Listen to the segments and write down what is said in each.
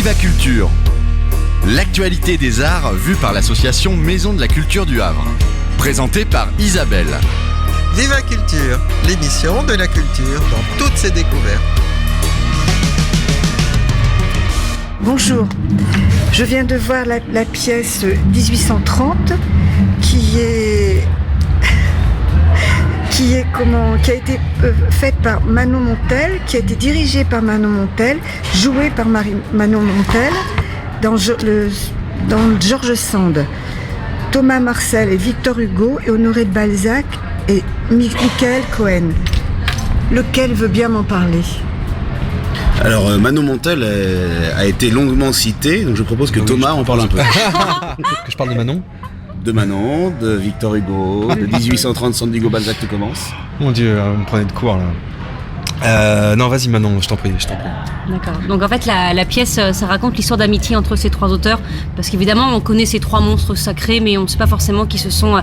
Viva Culture, l'actualité des arts vue par l'association Maison de la Culture du Havre. Présentée par Isabelle. Viva Culture, l'émission de la culture dans toutes ses découvertes. Bonjour, je viens de voir la pièce 1830 qui a été faite par Manon Montel, qui a été dirigée par Manon Montel, jouée par Manon Montel dans George Sand. Thomas Marcel et Victor Hugo et Honoré de Balzac et Michael Cohen. Lequel veut bien m'en parler ? Alors Manon Montel a été longuement citée, donc je propose que Thomas en parle un peu. Que je parle de Manon ? De Manon, de Victor Hugo, de 1830 Sand Hugo Balzac, tu commences. Mon Dieu, vous me prenez de court là. Non, vas-y Manon, je t'en prie. D'accord. Donc en fait, la pièce, ça raconte l'histoire d'amitié entre ces trois auteurs, parce qu'évidemment, on connaît ces trois monstres sacrés, mais on ne sait pas forcément qui se sont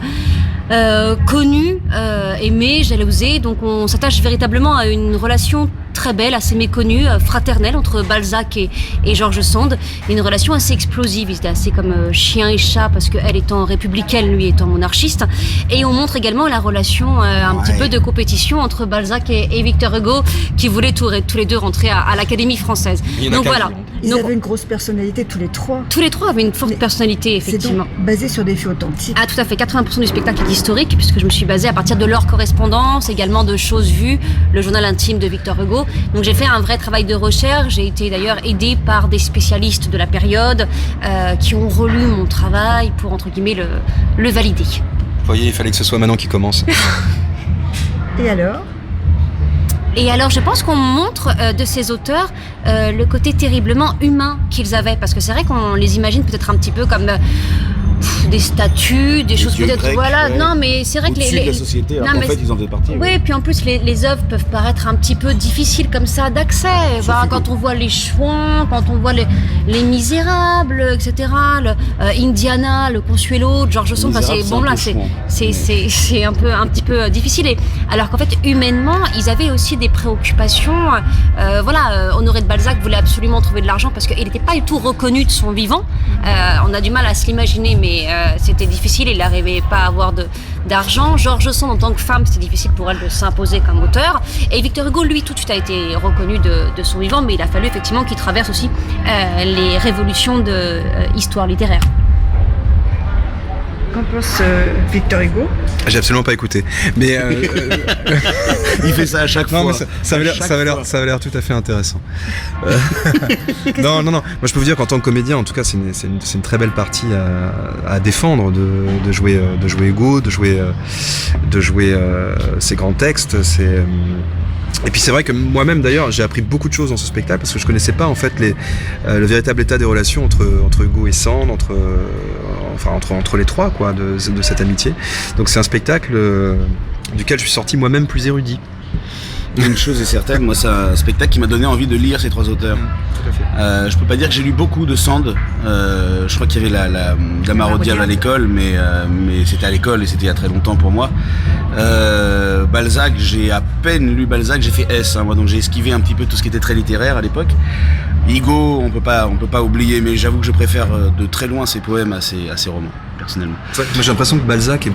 connus, aimés, jalousés. Donc on s'attache véritablement à une relation très belle, assez méconnue, fraternelle entre Balzac et George Sand. Une relation assez explosive, ils étaient assez comme chien et chat, parce qu'elle étant républicaine, lui étant monarchiste. Et on montre également la relation petit peu de compétition entre Balzac et Victor Hugo, qui voulaient tous les deux rentrer à l'Académie française. Donc voilà. Ils avaient une grosse personnalité tous les trois. Tous les trois avaient une forte personnalité, effectivement. C'est donc basé sur des faits authentiques. Ah tout à fait, 80% du spectacle est historique, puisque je me suis basée à partir de leur correspondance, également de Choses vues, le journal intime de Victor Hugo. Donc j'ai fait un vrai travail de recherche, j'ai été d'ailleurs aidée par des spécialistes de la période qui ont relu mon travail pour, entre guillemets, le valider. Vous voyez, il fallait que ce soit Manon qui commence. Et alors, je pense qu'on montre de ces auteurs le côté terriblement humain qu'ils avaient, parce que c'est vrai qu'on les imagine peut-être un petit peu comme des statues, des choses peut-être grecs, voilà. Ouais. Non, mais c'est vrai que de la société, alors qu'en fait ils en faisaient partie. Oui, puis en plus les œuvres peuvent paraître un petit peu difficiles comme ça d'accès. Quand on voit les Chouans, quand on voit les Misérables, etc. Indiana, le Consuelo, George Sand. C'est un petit peu difficile. Alors qu'en fait, humainement, ils avaient aussi des préoccupations. Honoré de Balzac voulait absolument trouver de l'argent parce qu'il n'était pas du tout reconnu de son vivant. On a du mal à se l'imaginer, mais c'était difficile, il n'arrivait pas à avoir d'argent. George Sand, en tant que femme, c'était difficile pour elle de s'imposer comme auteur. Et Victor Hugo, lui, tout de suite a été reconnu de son vivant, mais il a fallu effectivement qu'il traverse aussi les révolutions de histoire littéraire. Qu'en pense Victor Hugo ? J'ai absolument pas écouté. Mais il fait ça à chaque fois. Mais ça avait l'air tout à fait intéressant. Non. Moi, je peux vous dire qu'en tant que comédien, en tout cas, c'est une très belle partie à défendre, de jouer Hugo, de jouer ses grands textes. Et puis c'est vrai que moi-même d'ailleurs j'ai appris beaucoup de choses dans ce spectacle parce que je connaissais pas en fait le véritable état des relations entre Hugo et Sand, entre les trois quoi, de cette amitié. Donc c'est un spectacle duquel je suis sorti moi-même plus érudit. Une chose est certaine, moi c'est un spectacle qui m'a donné envie de lire ces trois auteurs. Tout à fait. Je peux pas dire que j'ai lu beaucoup de Sand. Je crois qu'il y avait la Mare au diable à l'école, mais c'était à l'école et c'était il y a très longtemps pour moi. Balzac, j'ai à peine lu Balzac, j'ai fait S, moi, donc j'ai esquivé un petit peu tout ce qui était très littéraire à l'époque. Hugo, on peut pas oublier, mais j'avoue que je préfère de très loin ses poèmes à ses romans, personnellement. Moi j'ai l'impression que Balzac est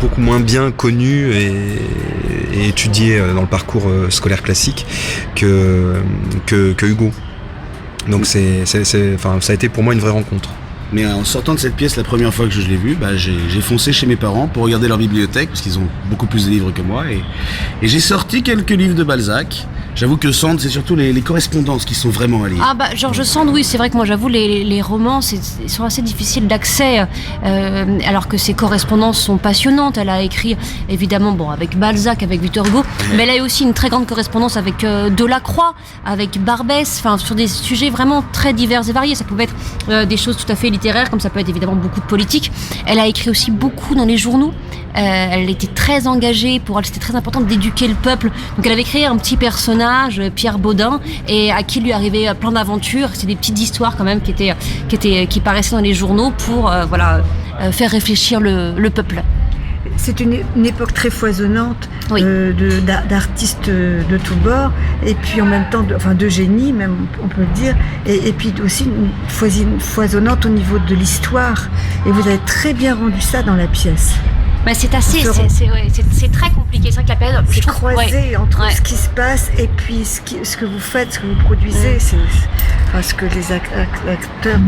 beaucoup moins bien connu et étudié dans le parcours scolaire classique que Hugo. Donc ça a été pour moi une vraie rencontre. Mais en sortant de cette pièce, la première fois que je l'ai vue, j'ai foncé chez mes parents pour regarder leur bibliothèque, parce qu'ils ont beaucoup plus de livres que moi, et j'ai sorti quelques livres de Balzac. J'avoue que Sand, c'est surtout les correspondances qui sont vraiment à lire. George Sand, oui, c'est vrai que moi j'avoue les romans sont assez difficiles d'accès, alors que ses correspondances sont passionnantes. Elle a écrit évidemment avec Balzac, avec Victor Hugo, mais elle a eu aussi une très grande correspondance avec Delacroix, avec Barbès, sur des sujets vraiment très divers et variés. Ça pouvait être des choses tout à fait littéraires, comme ça peut être évidemment beaucoup de politique. Elle a écrit aussi beaucoup dans les journaux. Elle était très engagée, pour elle c'était très important d'éduquer le peuple, donc elle avait créé un petit personnage, Pierre Baudin, et à qui lui arrivait plein d'aventures. C'est des petites histoires quand même qui paraissaient dans les journaux pour faire réfléchir le peuple. c'est une époque très foisonnante Oui. d'artistes de tous bords, et puis en même temps, de génie, même on peut le dire, et puis aussi foisonnante au niveau de l'histoire. Et vous avez très bien rendu ça dans la pièce. Mais c'est très compliqué. C'est vrai que la période. C'est croisé entre ce qui se passe et puis ce que vous faites, ce que vous produisez, c'est ce que les acteurs,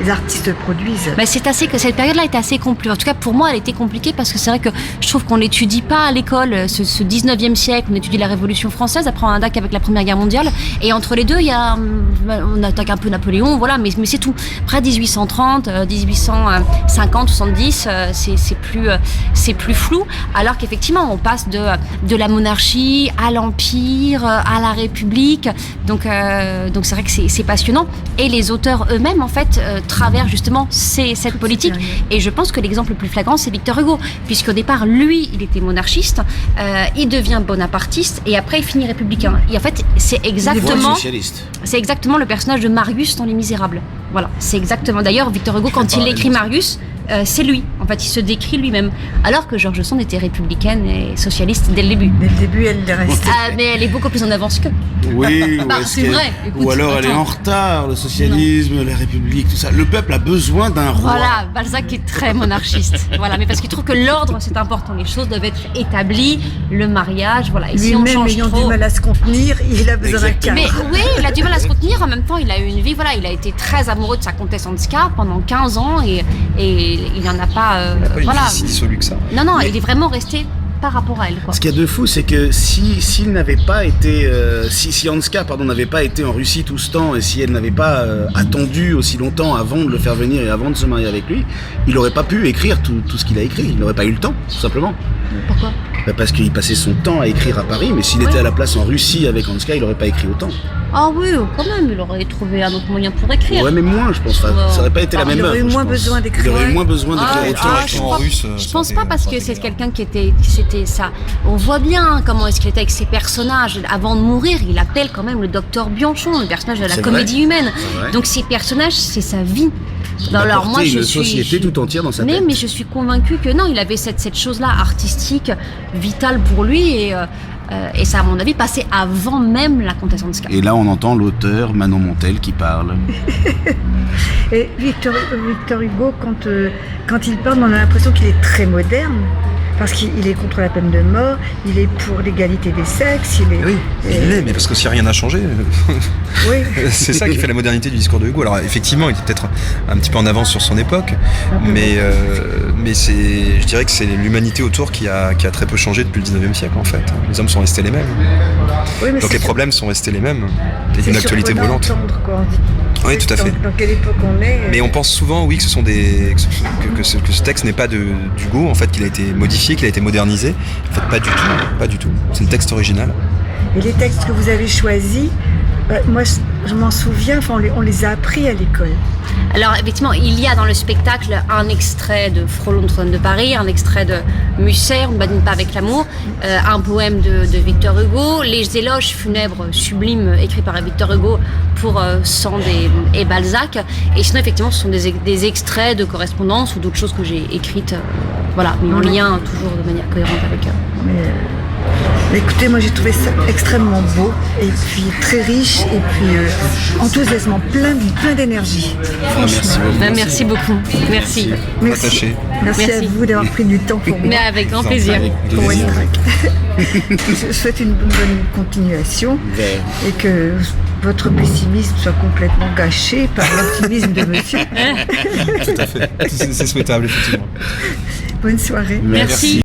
les artistes produisent. Mais cette période-là était assez compliquée. En tout cas, pour moi, elle était compliquée parce que c'est vrai que je trouve qu'on n'étudie pas à l'école ce 19e siècle. On étudie la Révolution française, après on attaque avec la Première Guerre mondiale. Et entre les deux, on attaque un peu Napoléon, voilà, mais c'est tout. Après 1830, 1850, 70, c'est plus flou. Alors qu'effectivement, on passe de la monarchie à l'Empire, à la République. Donc c'est vrai que c'est passionnant. Et les auteurs eux-mêmes, en fait, traversent justement cette politique. Et je pense que l'exemple le plus flagrant, c'est Victor Hugo. Puisqu'au départ, lui, il était monarchiste, il devient bonapartiste, et après, il finit républicain. Et en fait, c'est exactement le personnage de Marius dans Les Misérables. Voilà, c'est exactement. D'ailleurs, Victor Hugo, quand il écrit Marius, c'est lui. En fait, il se décrit lui-même. Alors que George Sand était républicaine et socialiste dès le début. Dès le début, elle est restée. Mais elle est beaucoup plus en avance qu'eux. Oui, c'est vrai. Écoute, ou alors elle est en retard, le socialisme, la République, tout ça. Le peuple a besoin d'un roi. Voilà, Balzac est très monarchiste. Voilà, mais parce qu'il trouve que l'ordre, c'est important. Les choses doivent être établies, le mariage, voilà. Et si on change ayant trop... du mal à se contenir, il a besoin d'un cadre. Mais oui, il a du mal à se contenir. En même temps, il a eu une vie, voilà, il a été très amoureux de sa comtesse Hanska pendant 15 ans et il n'en a pas... Il n'a pas une vie si dissolue que ça. Non, il est vraiment resté par rapport à elle, quoi. Ce qu'il y a de fou, c'est que s'il n'avait pas été, si Hanska, n'avait pas été en Russie tout ce temps, et si elle n'avait pas attendu aussi longtemps avant de le faire venir et avant de se marier avec lui, il n'aurait pas pu écrire tout ce qu'il a écrit. Il n'aurait pas eu le temps, tout simplement. Pourquoi ? Parce qu'il passait son temps à écrire à Paris, mais s'il était à la place en Russie avec Hanska, il n'aurait pas écrit autant. Ah oui, quand même, il aurait trouvé un autre moyen pour écrire. Ouais, mais moins, je pense. Ça n'aurait pas été la même œuvre. Il aurait eu moins besoin d'écrire. Il aurait eu moins besoin d'écrire autant. Je pense pas, parce que c'est quelqu'un c'était ça. On voit bien comment est-ce qu'il était avec ses personnages. Avant de mourir, il appelle quand même le docteur Bianchon, le personnage de la comédie humaine. Donc ces personnages, c'est sa vie. Alors moi, je suis société tout entière dans sa tête. Mais je suis convaincue que non, il avait cette chose-là artistique, vitale pour lui, et ça, à mon avis, passait avant même la comtesse Hanska. Et là, on entend l'auteur Manon Montel qui parle. Et Victor Hugo, quand il parle, on a l'impression qu'il est très moderne. Parce qu'il est contre la peine de mort, il est pour l'égalité des sexes, Oui, il l'est, mais parce que si rien n'a changé. Oui. C'est ça qui fait la modernité du discours de Hugo. Alors effectivement, il était peut-être un petit peu en avance sur son époque, mais je dirais que c'est l'humanité autour qui a très peu changé depuis le 19e siècle, en fait. Les hommes sont restés les mêmes. Oui, donc les problèmes sont restés les mêmes. Et une actualité brûlante. Oui, tout à fait. Dans quelle époque on est Mais on pense souvent, oui, que ce texte n'est pas d'Hugo, en fait, qu'il a été modifié, qu'il a été modernisé. En fait, pas du tout. C'est le texte original. Et les textes que vous avez choisis, moi, je m'en souviens, on les a appris à l'école. Alors, effectivement, il y a dans le spectacle un extrait de Frollo de Trône de Paris, un extrait de Musset, On ne badine pas avec l'amour, un poème de Victor Hugo, les éloges funèbres sublimes écrits par Victor Hugo pour Sand et Balzac. Et sinon, effectivement, ce sont des extraits de correspondance ou d'autres choses que j'ai écrites, voilà, mais en lien toujours de manière cohérente avec eux. Mais écoutez, moi j'ai trouvé ça extrêmement beau et puis très riche et puis enthousiasmant, plein d'énergie. Merci beaucoup. Merci. Merci à vous d'avoir pris du temps pour moi. Mais avec grand plaisir. Pour je souhaite une bonne continuation et que votre pessimisme soit complètement gâché par l'optimisme de monsieur. Tout à fait. C'est souhaitable, effectivement. Bonne soirée. Merci.